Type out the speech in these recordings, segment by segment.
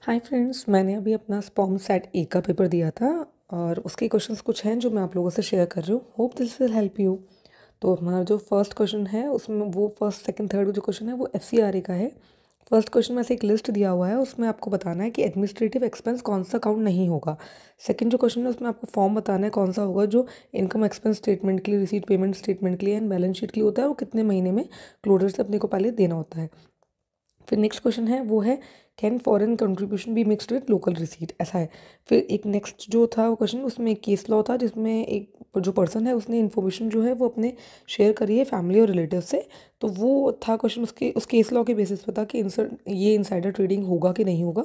Hi friends, मैंने अभी अपना स्पॉम सेट ए का पेपर दिया था और उसके क्वेश्चंस कुछ हैं जो मैं आप लोगों से शेयर कर रही हूँ। Hope this will help you. तो हमारा जो फर्स्ट क्वेश्चन है उसमें वो फर्स्ट सेकंड थर्ड जो क्वेश्चन है वो एफसीआरए का है। फर्स्ट क्वेश्चन में से एक लिस्ट दिया हुआ है, उसमें आपको बताना है कि एडमिनिस्ट्रेटिव एक्सपेंस कौन सा काउंट नहीं होगा। सेकंड जो क्वेश्चन है उसमें आपको फॉर्म बताना है कौन सा होगा जो इनकम एक्सपेंस स्टेटमेंट के लिए, रिसीट पेमेंट स्टेटमेंट के लिए एंड बैलेंस शीट के लिए होता है, वो कितने महीने में क्लोजर से अपने को पहले देना होता है। फिर नेक्स्ट क्वेश्चन है वो है can foreign contribution be mixed with local receipt, ऐसा है। फिर एक नेक्स्ट जो था वो क्वेश्चन, उसमें एक केस लॉ था जिसमें एक जो पर्सन है उसने इन्फॉर्मेशन जो है वो अपने शेयर करी है फैमिली और रिलेटिव से। तो वो था क्वेश्चन उसके उस केस लॉ के बेसिस पे था कि ये इनसाइडर ट्रेडिंग होगा कि नहीं होगा।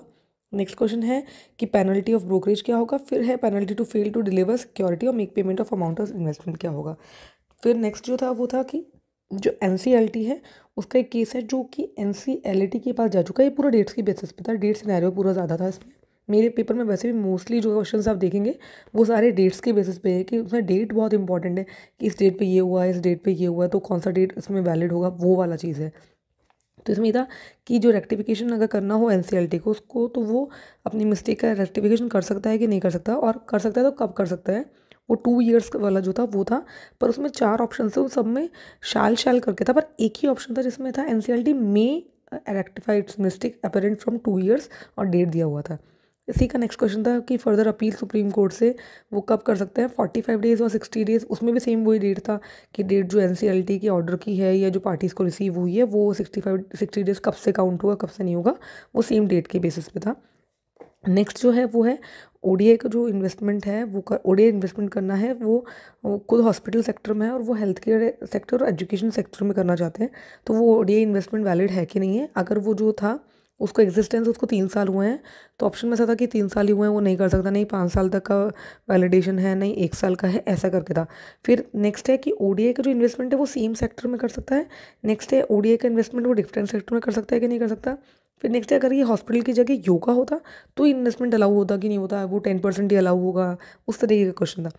नेक्स्ट क्वेश्चन है कि पेनल्टी ऑफ ब्रोकरेज क्या होगा। फिर है penalty to fail to deliver security और make payment of amount of investment क्या होगा। फिर नेक्स्ट जो था वो था कि जो एनसीएलटी है उसका एक केस है जो कि एनसीएलटी के पास जा चुका है। ये पूरा डेट्स की बेसिस पे था, डेट सिनेरियो पूरा ज़्यादा था इसमें। मेरे पेपर में वैसे भी मोस्टली जो क्वेश्चंस आप देखेंगे वो सारे डेट्स के बेसिस पे है कि उसमें डेट बहुत इंपॉर्टेंट है कि इस डेट पे ये हुआ है, इस डेट पे ये हुआ है, तो कौन सा डेट इसमें वैलिड होगा, वो वाला चीज़ है। तो इसमें ये था कि जो रेक्टिफिकेशन अगर करना हो एनसीएलटी को उसको, तो वो अपनी मिस्टेक का रेक्टिफिकेशन कर सकता है कि नहीं कर सकता, और कर सकता है तो कब कर सकता है। वो 2 years वाला जो था वो था, पर उसमें 4 ऑप्शन थे, उन सब में शाल करके था, पर एक ही ऑप्शन था जिसमें था एनसीएलटी में rectify it's mistake apparent from 2 years और डेट दिया हुआ था। इसी का नेक्स्ट क्वेश्चन था कि फर्दर अपील सुप्रीम कोर्ट से वो कब कर सकते हैं, 45 डेज और 60 डेज। उसमें भी सेम वही डेट था कि डेट जो एनसीएलटी के ऑर्डर की है या जो पार्टीज़ को रिसीव हुई है वो 60 डेज कब से काउंट होगा, कब से नहीं होगा, वो सेम डेट के बेसिस पे था। नेक्स्ट जो है वो है ओडीआई का जो इन्वेस्टमेंट है वो ओडीआई इन्वेस्टमेंट करना है, वो खुद हॉस्पिटल सेक्टर में है और वो हेल्थ केयर सेक्टर और एजुकेशन सेक्टर में करना चाहते हैं। तो वो ओडीआई इन्वेस्टमेंट वैलिड है कि नहीं है। अगर वो जो था उसको एग्जिस्टेंस उसको 3 साल हुए हैं, तो ऑप्शन में ऐसा था कि 3 साल ही हुए हैं वो नहीं कर सकता, नहीं 5 साल तक का वैलिडेशन है, नहीं 1 साल का है, ऐसा करके था। फिर नेक्स्ट है कि ओडीआई का जो इन्वेस्टमेंट है वो सेम सेक्टर में कर सकता है। नेक्स्ट है ओडीआई का इन्वेस्टमेंट वो डिफरेंट सेक्टर में कर सकता है कि नहीं कर सकता। फिर नेक्स्ट है अगर ये हॉस्पिटल की जगह योगा होता तो इन्वेस्टमेंट अलाउ होता कि नहीं होता, वो 10% ही अलाउ होगा, उस तरीके का क्वेश्चन था।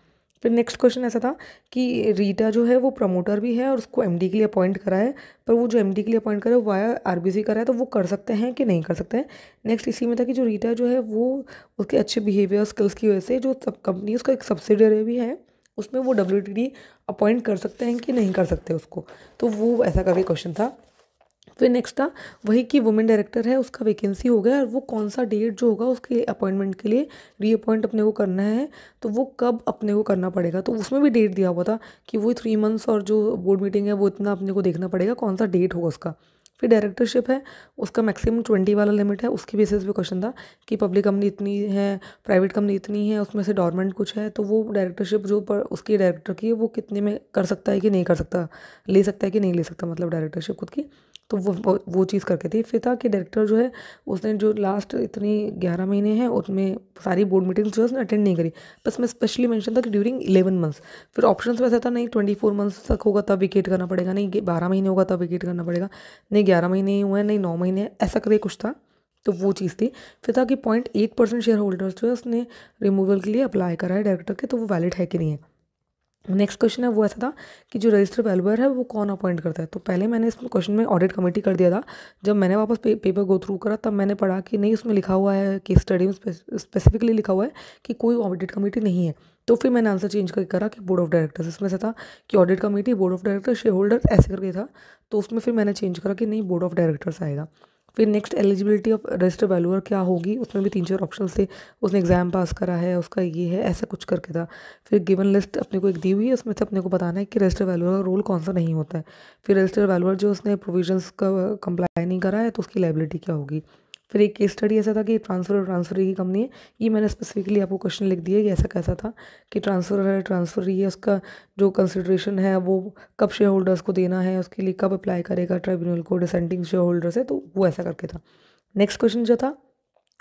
फिर नेक्स्ट क्वेश्चन ऐसा था कि रीटा जो है वो प्रमोटर भी है और उसको एमडी के लिए अपॉइंट करा है, पर वो जो एमडी के लिए अपॉइंट करा है वो वाया आरबीसी करा है, तो वो कर सकते हैं कि नहीं कर सकते हैं। नेक्स्ट इसी में था कि जो रीटा जो है वो उसके अच्छे बिहेवियर स्किल्स की वजह से जो सब कंपनी उसका एक सब्सिडियरी भी है उसमें वो डब्ल्यूटीडी अपॉइंट कर सकते हैं कि नहीं कर सकते उसको, तो वो ऐसा करके क्वेश्चन था। फिर नेक्स्ट था वही कि वुमेन डायरेक्टर है उसका वैकेंसी हो गया और वो कौन सा डेट जो होगा उसके अपॉइंटमेंट के लिए रीअपॉइंट अपने को करना है, तो वो कब अपने को करना पड़ेगा। तो उसमें भी डेट दिया हुआ था कि वो 3 months और जो बोर्ड मीटिंग है वो इतना अपने को देखना पड़ेगा कौन सा डेट होगा उसका। फिर डायरेक्टरशिप है उसका मैक्सिमम 20 वाला लिमिट है, उसकी बेसिस पे क्वेश्चन था कि पब्लिक कंपनी इतनी है, प्राइवेट कंपनी इतनी है, उसमें से डॉर्मेंट कुछ है, तो वो डायरेक्टरशिप जो पर उसकी डायरेक्टर की है वो कितने में कर सकता है कि नहीं कर सकता, ले सकता है कि नहीं ले सकता, मतलब डायरेक्टरशिप खुद की। तो वो चीज़ करके थी। फिर था कि डायरेक्टर जो है उसने जो लास्ट इतनी 11 महीने हैं उसमें सारी बोर्ड मीटिंग्स जो है उसने अटेंड नहीं करी, बस मैं स्पेशली मेंशन था कि ड्यूरिंग 11 months। फिर ऑप्शन वैसा था नहीं 24 months तक होगा तब विकेट करना पड़ेगा, नहीं 12 महीने होगा तब विकेट करना पड़ेगा, नहीं 11 महीने ही हुए हैं, नहीं 9 महीने, ऐसा करके कुछ था। तो वो चीज़ थी। फिर था कि 0.8% शेयर होल्डर्स जो है उसने रिमूवल के लिए अप्लाई करा है डायरेक्टर के, तो वो वैलिड है कि नहीं है। नेक्स्ट क्वेश्चन है वो ऐसा था कि जो रजिस्टर वैल्यूअर है वो कौन अपॉइंट करता है। तो पहले मैंने इस क्वेश्चन में ऑडिट कमेटी कर दिया था। जब मैंने वापस पेपर गो थ्रू करा तब मैंने पढ़ा कि नहीं, उसमें लिखा हुआ है केस स्टडी में स्पेसिफिकली लिखा हुआ है कि कोई ऑडिट कमेटी नहीं है। तो फिर मैंने आंसर चेंज करके करा कि बोर्ड ऑफ डायरेक्टर्स। इसमें से था कि audit committee, board of directors, share holders, ऐसे करके था। तो उसमें फिर मैंने चेंज करा कि नहीं, बोर्ड ऑफ डायरेक्टर्स आएगा। फिर next eligibility of register valuer क्या होगी, उसमें भी 3-4 ऑप्शन थे। उसने एग्जाम पास करा है, उसका ये है, ऐसा कुछ करके था। फिर गिवन लिस्ट अपने को एक दी हुई है, उसमें से अपने को बताना है कि रजिस्टर वैल्यूअर का रोल कौन सा नहीं होता है। फिर रजिस्टर वैल्यूअर जो उसने प्रोविजंस का कंप्लाई नहीं करा है तो उसकी लाइबिलिटी क्या होगी। फिर एक केस स्टडी ऐसा था कि ट्रांसफर की कंपनी है, ये मैंने स्पेसिफिकली आपको क्वेश्चन लिख दिया कि ऐसा कैसा था कि ट्रांसफर है उसका जो कंसिडरेशन है वो कब शेयर होल्डर्स को देना है, उसके लिए कब अप्लाई करेगा ट्राइब्यूनल को, डिसेंटिंग शेयर होल्डर्स है, तो वो ऐसा करके था। नेक्स्ट क्वेश्चन जो था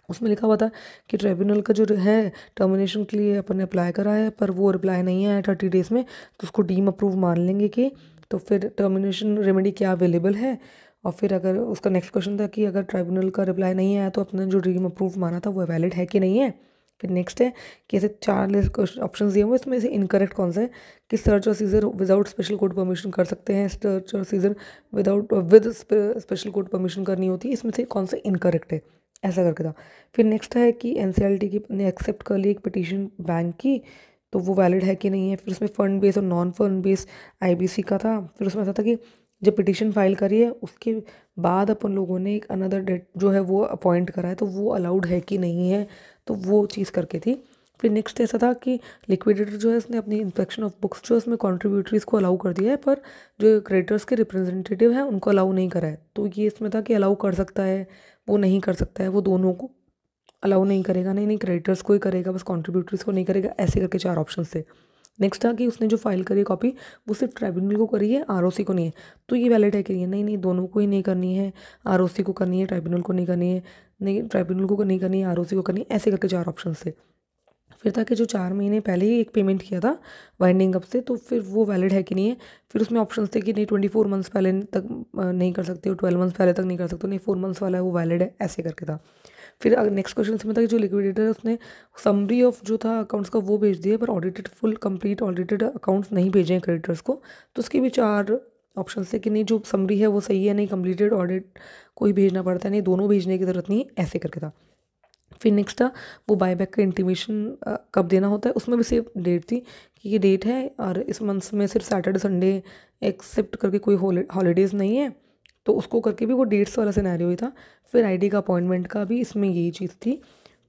उसमें लिखा हुआ था कि ट्राइब्यूनल का जो है टर्मिनेशन के लिए अपन ने अप्लाई करा है पर वो रिप्लाई नहीं आया 30 डेज में, तो उसको डीम अप्रूव मान लेंगे कि, तो फिर टर्मिनेशन रेमेडी क्या अवेलेबल है। और फिर अगर उसका नेक्स्ट क्वेश्चन था कि अगर ट्राइब्यूनल का रिप्लाई नहीं आया तो अपने जो डीम अप्रूव माना था वो वैलिड है कि नहीं है। फिर नेक्स्ट है कि ऐसे 4 लिस्ट ऑप्शन दिए हुए, इसमें से इनकरेक्ट कौन सा है कि सर्च और seizure without special court permission कर सकते हैं, सर्च और seizure with special court permission करनी होती है, इसमें से कौन सा इनकरेक्ट है। ऐसा करके था। फिर नेक्स्ट है कि एनसीएलटी की ने एक्सेप्ट कर ली एक पिटीशन बैंक की, तो वो वैलिड है कि नहीं है। फिर उसमें फंड बेस और नॉन फंड बेस आईबीसी का था। फिर उसमें ऐसा था कि जब पिटीशन फाइल करी है उसके बाद अपन लोगों ने एक अनदर डेट जो है वो अपॉइंट करा है, तो वो अलाउड है कि नहीं है, तो वो चीज़ करके थी। फिर नेक्स्ट ऐसा था कि लिक्विडेटर जो है उसने अपनी इंस्पेक्शन ऑफ बुक्स जो है उसमें कॉन्ट्रीब्यूटरीज को अलाउ कर दिया है, पर जो क्रेडिटर्स के रिप्रेजेंटेटिव हैं उनको अलाउ नहीं करा है। तो ये इसमें था कि अलाउ कर सकता है, वो नहीं कर सकता है, वो दोनों को अलाउ नहीं करेगा, नहीं नहीं क्रेडिटर्स को ही करेगा, बस कॉन्ट्रीब्यूटरीज को नहीं करेगा, ऐसे करके 4 ऑप्शन थे। नेक्स्ट था कि उसने जो फाइल करी कॉपी वो सिर्फ ट्राइब्यूनल को करी है, आरओसी को नहीं है, तो ये वैलिड है कि नहीं है। नहीं नहीं, दोनों को ही नहीं करनी है, आरओसी को करनी है, ट्राइब्यूनल को नहीं करनी है, नहीं ट्राइब्यूनल को नहीं करनी है, आरओसी को करनी है, ऐसे करके 4 ऑप्शन थे। फिर था कि जो 4 महीने पहले ही एक पेमेंट किया था वाइंडिंग अप से, तो फिर वो वैलिड है कि नहीं है। फिर उसमें ऑप्शन थे कि नहीं 24 मंथ्स पहले तक नहीं कर सकते हो, 12 मंथ्स पहले तक नहीं कर सकते हो, नहीं 4 मंथ्स वाला है वो वैलिड है, ऐसे करके था। फिर नेक्स्ट क्वेश्चन इसमें था कि जो लिक्विडेटर है उसने समरी ऑफ जो था अकाउंट्स का वो भेज दिया, पर audited full complete audited accounts नहीं भेजे हैं क्रेडिटर्स को, तो उसके भी 4 ऑप्शन थे कि नहीं जो समरी है वो सही है, नहीं कंप्लीटेड ऑडिट को ही भेजना पड़ता है, नहीं दोनों भेजने की ज़रूरत नहीं है, ऐसे करके था। फिर नेक्स्ट था वो बायबैक का इंटीमेशन कब देना होता है, उसमें भी सेम डेट थी कि ये डेट है और इस मंथ में सिर्फ सैटरडे संडे एक्सेप्ट करके कोई हॉलीडेज़ नहीं है, तो उसको करके भी वो डेट्स वाला सिनेरियो ही था। फिर आईडी का अपॉइंटमेंट का भी इसमें यही चीज़ थी।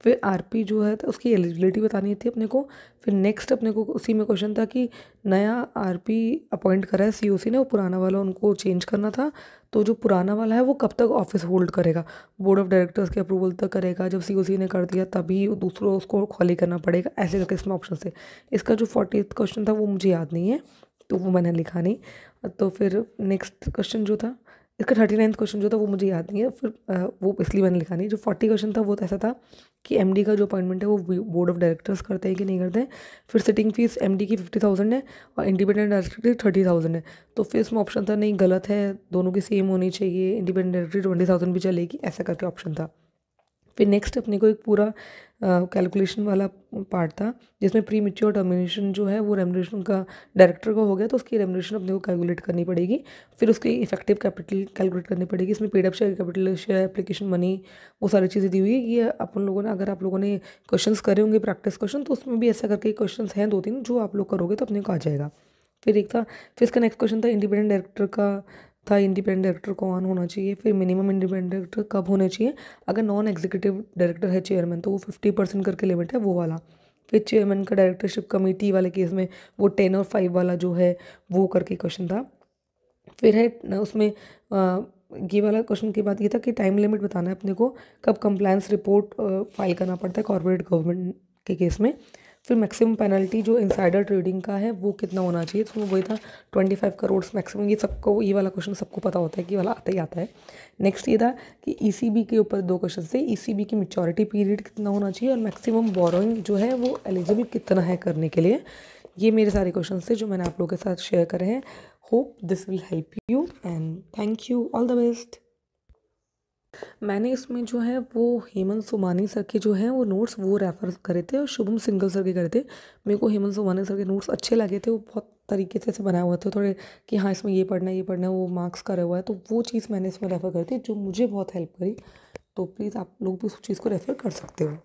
फिर आरपी जो है तो उसकी एलिजिबिलिटी बतानी थी अपने को। फिर नेक्स्ट अपने को उसी में क्वेश्चन था कि नया आरपी अपॉइंट करा है सीओसी ने, वो पुराना वाला उनको चेंज करना था, तो जो पुराना वाला है वो कब तक ऑफिस होल्ड करेगा, बोर्ड ऑफ डायरेक्टर्स के अप्रूवल तक करेगा, जब सीओसी ने कर दिया तभी दूसरों उसको खाली करना पड़ेगा, ऐसे करके इसमें ऑप्शन थे। इसका जो 40th क्वेश्चन था वो मुझे याद नहीं है, तो वो मैंने लिखा नहीं। तो फिर नेक्स्ट क्वेश्चन जो था इसका 39th क्वेश्चन जो था वो मुझे याद नहीं है, फिर वो इसलिए मैंने लिखा नहीं। जो 40 क्वेश्चन था वो ऐसा था कि एमडी का जो अपॉइंटमेंट है वो बोर्ड ऑफ डायरेक्टर्स करते हैं कि नहीं करते हैं। फिर सिटिंग फीस एमडी की 50,000 है और इंडिपेंडेंट डायरेक्टर की 30,000 है, तो फिर इसमें ऑप्शन था नहीं गलत है, दोनों की सेम होनी चाहिए, इंडिपेंडेंट डायरेक्टर 20,000 भी चलेगी, ऐसा करके ऑप्शन था। फिर नेक्स्ट अपने को एक पूरा कैलकुलेशन वाला पार्ट था जिसमें प्री मेच्योर टर्मिनेशन जो है वो रेमुनरेशन का डायरेक्टर का हो गया, तो उसकी रेमुनरेशन अपने को कैलकुलेट करनी पड़ेगी। फिर उसकी इफेक्टिव कैपिटल कैलकुलेट करनी पड़ेगी, इसमें paid up share capital, share application money, वो सारी चीज़ें दी हुई है। ये अपन लोगों ने अगर आप लोगों ने क्वेश्चंस करे होंगे प्रैक्टिस क्वेश्चन, तो उसमें भी ऐसा करके क्वेश्चंस हैं 2-3 जो आप लोग करोगे तो अपने को आ जाएगा। फिर एक था, फिर इसका नेक्स्ट क्वेश्चन था इंडिपेंडेंट डायरेक्टर का था, इंडिपेंडेंट डायरेक्टर कौन होना चाहिए, फिर मिनिमम इंडिपेंडेंट डायरेक्टर कब होने चाहिए, अगर नॉन एग्जीक्यूटिव डायरेक्टर है चेयरमैन तो वो 50% करके लिमिट है वो वाला। फिर चेयरमैन का डायरेक्टरशिप कमेटी वाले केस में वो 10 और 5 वाला जो है वो करके क्वेश्चन था। फिर है उसमें ये वाला क्वेश्चन के बाद ये था कि टाइम लिमिट बताना है अपने को, कब कंप्लायंस रिपोर्ट फाइल करना पड़ता है कॉर्पोरेट गवर्नमेंट के केस में। फिर मैक्सिमम पेनल्टी जो इनसाइडर ट्रेडिंग का है वो कितना होना चाहिए, तो वही था 25 करोड़ मैक्सिमम। ये सबको ये वाला क्वेश्चन सबको पता होता है कि वाला आता ही आता है। नेक्स्ट ये था कि ईसीबी के ऊपर 2 क्वेश्चन थे, ईसीबी की मैच्योरिटी पीरियड कितना होना चाहिए और मैक्सिमम बोरोइंग जो है वो एलिजिबल कितना है करने के लिए। ये मेरे सारे क्वेश्चन थे जो मैंने आप लोगों के साथ शेयर करे हैं। Hope this will help you and thank you, all the best. मैंने इसमें जो है वो हेमंत सोमानी सर के जो हैं वो नोट्स वो रेफ़र करे थे और शुभम सिंगल सर के करे थे। मेरे को हेमंत सोमानी सर के नोट्स अच्छे लगे थे, वो बहुत तरीके से बनाए हुए थे थोड़े कि हाँ इसमें ये पढ़ना है, वो मार्क्स करे हुआ है, तो वो चीज़ मैंने इसमें रेफ़र करी थी जो मुझे बहुत हेल्प करी। तो प्लीज़ आप लोग भी उस चीज़ को रेफ़र कर सकते हो।